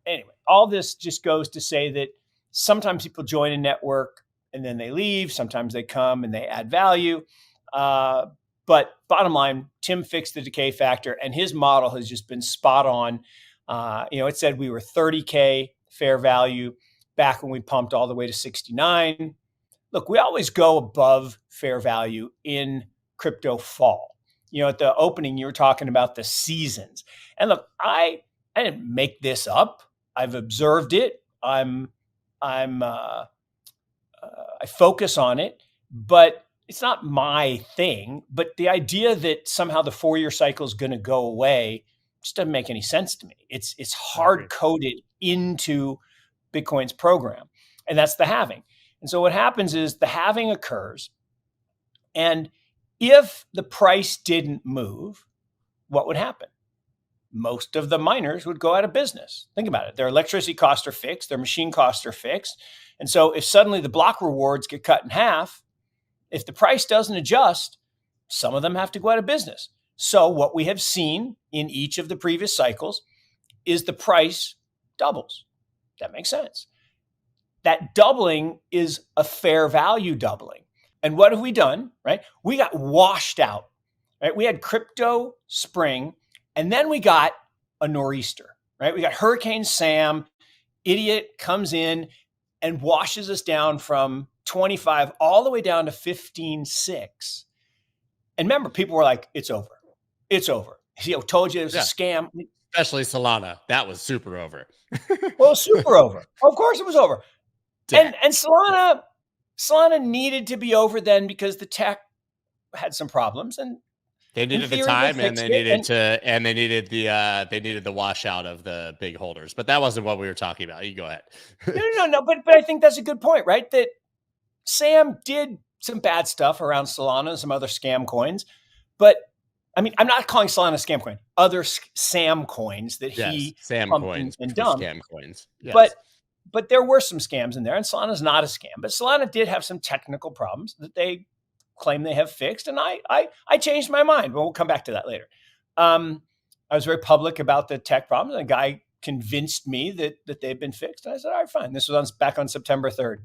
anyway, all this just goes to say that sometimes people join a network and then they leave. Sometimes they come and they add value. But bottom line, Tim fixed the decay factor, and his model has just been spot on. It said we were 30K fair value back when we pumped all the way to 69. Look, we always go above fair value in crypto fall. At the opening, you were talking about the seasons. And look, I didn't make this up. I've observed it. I focus on it, but it's not my thing. But the idea that somehow the 4-year cycle is going to go away just doesn't make any sense to me. It's hard coded into Bitcoin's program, and that's the halving. And so what happens is the halving occurs, and if the price didn't move, what would happen? Most of the miners would go out of business. Think about it. Their electricity costs are fixed. Their machine costs are fixed. And so if suddenly the block rewards get cut in half, if the price doesn't adjust, some of them have to go out of business. So what we have seen in each of the previous cycles is the price doubles. That makes sense. That doubling is a fair value doubling. And what have we done, right? We got washed out, right? We had crypto spring, and then we got a nor'easter, right? We got Hurricane Sam, idiot comes in and washes us down from 25 all the way down to 15.6. And remember, people were like, it's over. It's over. Told you it was a scam. Especially Solana. That was super over. Well, super over. Of course it was over. And Solana needed to be over then because the tech had some problems, and they needed the time, and they needed they needed the washout of the big holders. But that wasn't what we were talking about. You go ahead. No. But I think that's a good point, right? That Sam did some bad stuff around Solana and some other scam coins, but I mean, I'm not calling Solana a scam coin. Other Sam coins that he Sam coins and dumped. Scam coins. Yes. But there were some scams in there, and Solana's not a scam. But Solana did have some technical problems that they claim they have fixed, and I changed my mind. But we'll come back to that later. I was very public about the tech problems, and a guy convinced me that they've been fixed. And I said, all right, fine. This was back on September 3rd.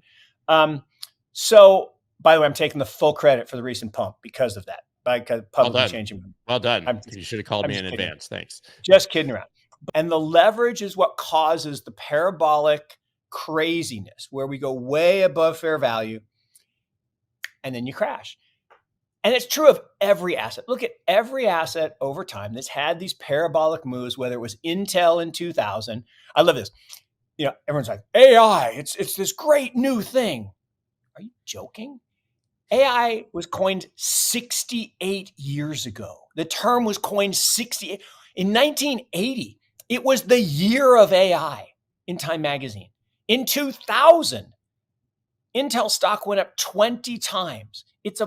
So, by the way, I'm taking the full credit for the recent pump because of that. Because publicly changing. Well done. You should have called me in advance. Thanks. Just kidding around. And the leverage is what causes the parabolic craziness where we go way above fair value and then you crash. And it's true of every asset. Look at every asset over time that's had these parabolic moves, whether it was Intel in 2000. I love this. Everyone's like, AI, it's this great new thing. Are you joking? AI was coined 68 years ago. The term was coined 68 in 1980. It was the year of AI in Time Magazine. In 2000, Intel stock went up 20 times. It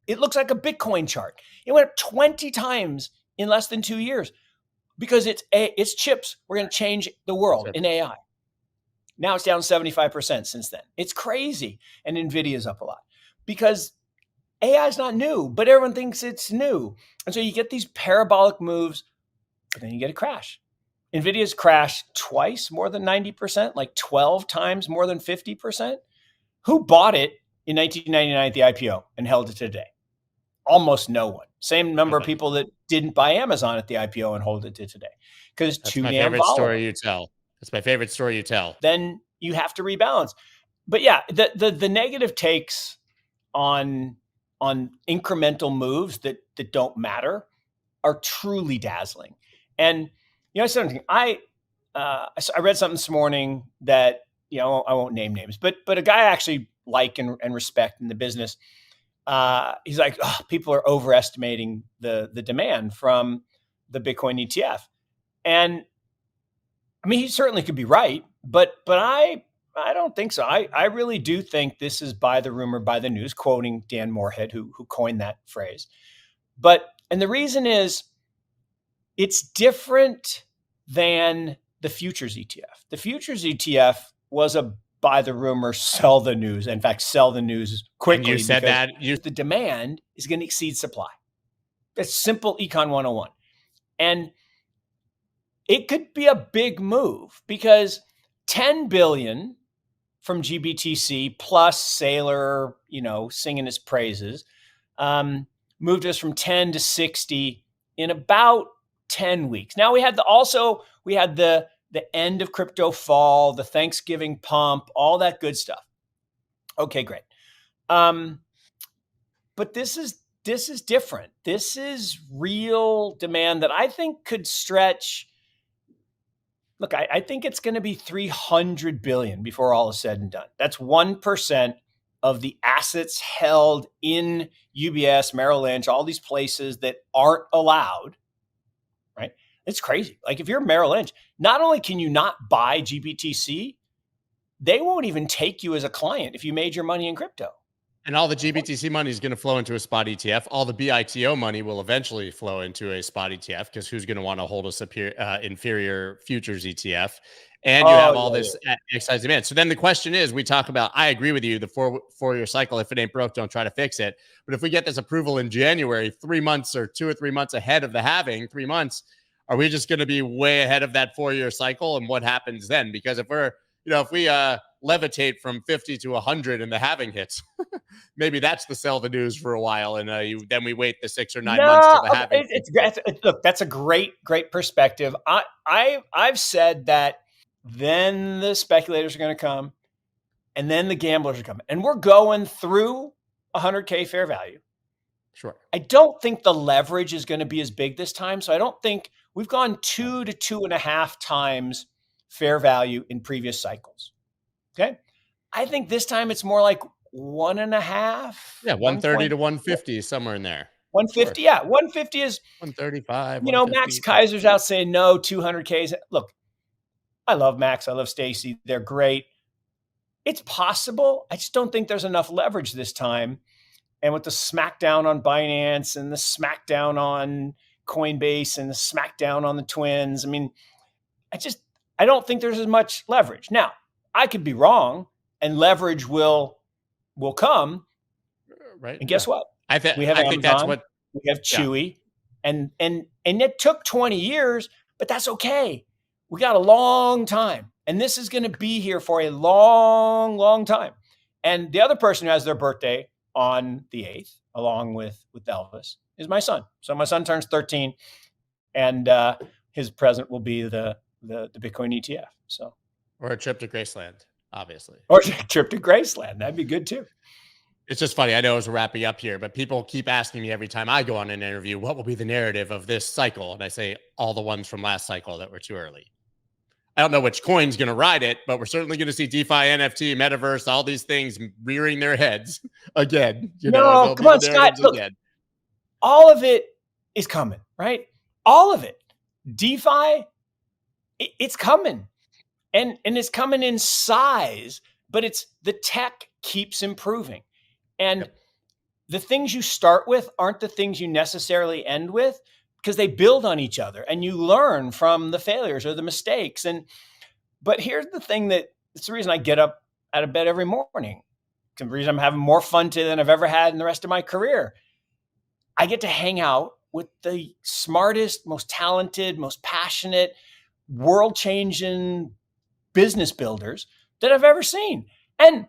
looks like a Bitcoin chart. It went up 20 times in less than 2 years because it's chips. We're going to change the world in AI. Now it's down 75% since then. It's crazy. And Nvidia's up a lot because AI is not new, but everyone thinks it's new. And so you get these parabolic moves, but then you get a crash. Nvidia's crashed twice more than 90%, like 12 times more than 50%. Who bought it in 1999 at the IPO and held it today? Almost no one. Same number of people that didn't buy Amazon at the IPO and hold it to today. Because it's too damn volatile. Story you tell. That's my favorite story you tell. Then you have to rebalance. But yeah, the negative takes on incremental moves that don't matter are truly dazzling. And I said something. I read something this morning that I won't name names, but a guy I actually like and respect in the business. He's like, people are overestimating the demand from the Bitcoin ETF, and I mean he certainly could be right, but I don't think so. I really do think this is by the rumor, by the news, quoting Dan Moorhead, who coined that phrase. And the reason is it's different than the futures ETF. The futures ETF was a buy the rumor, sell the news. In fact, sell the news quickly. And you said that the demand is going to exceed supply. That's simple Econ 101. And it could be a big move because 10 billion from GBTC plus Saylor, singing his praises, moved us from 10 to 60 in about 10 weeks. Now we had the end of crypto fall, the Thanksgiving pump, all that good stuff. Okay, great. But this is different. This is real demand that I think could stretch. Look, I think it's going to be 300 billion before all is said and done. That's 1% of the assets held in UBS, Merrill Lynch, all these places that aren't allowed, right? It's crazy. Like if you're Merrill Lynch, not only can you not buy GBTC, they won't even take you as a client if you made your money in crypto. And all the GBTC money is going to flow into a spot ETF. All the BITO money will eventually flow into a spot ETF because who's going to want to hold a inferior futures ETF? And you have all this excise demand. So then the question is, we talk about, I agree with you, the four-year cycle, if it ain't broke, don't try to fix it. But if we get this approval in January, 3 months or 2 or 3 months ahead of the halving, 3 months, are we just going to be way ahead of that 4-year cycle? And what happens then? Because if we levitate from 50 to 100 and the halving hits, maybe that's the sell the news for a while. And then we wait the 6 or 9 months till the halving. Look, that's a great perspective. I've said that then the speculators are going to come and then the gamblers are coming. And we're going through 100K fair value. Sure. I don't think the leverage is going to be as big this time. So I don't think we've gone 2 to 2.5 times fair value in previous cycles. Okay. I think this time it's more like 1.5. Yeah. 130 to 150, somewhere in there. 150. Sure. Yeah. 150 is 135. Max Kaiser's out saying no, 200Ks. Look, I love Max. I love Stacy. They're great. It's possible. I just don't think there's enough leverage this time. And with the smackdown on Binance and the smackdown on Coinbase and the smackdown on the twins, I mean, I don't think there's as much leverage. Now, I could be wrong, and leverage will come. Right. And guess what? I think that's what we have. Chewy, and it took 20 years, but that's okay. We got a long time, and this is going to be here for a long, long time. And the other person who has their birthday on the 8th, along with Elvis, is my son. So my son turns 13, and his present will be the Bitcoin ETF. So, or a trip to Graceland, obviously. Or a trip to Graceland. That'd be good too. It's just funny. I know as we're wrapping up here, but people keep asking me every time I go on an interview, what will be the narrative of this cycle? And I say all the ones from last cycle that were too early. I don't know which coin's going to ride it, but we're certainly going to see DeFi, NFT, metaverse, all these things rearing their heads again. Come on, Scott. Look, all of it is coming, right? All of it. DeFi, it's coming. And it's coming in size, but the tech keeps improving. And the things you start with aren't the things you necessarily end with, because they build on each other and you learn from the failures or the mistakes. But here's the thing it's the reason I get up out of bed every morning. It's the reason I'm having more fun today than I've ever had in the rest of my career. I get to hang out with the smartest, most talented, most passionate, world-changing business builders that I've ever seen. And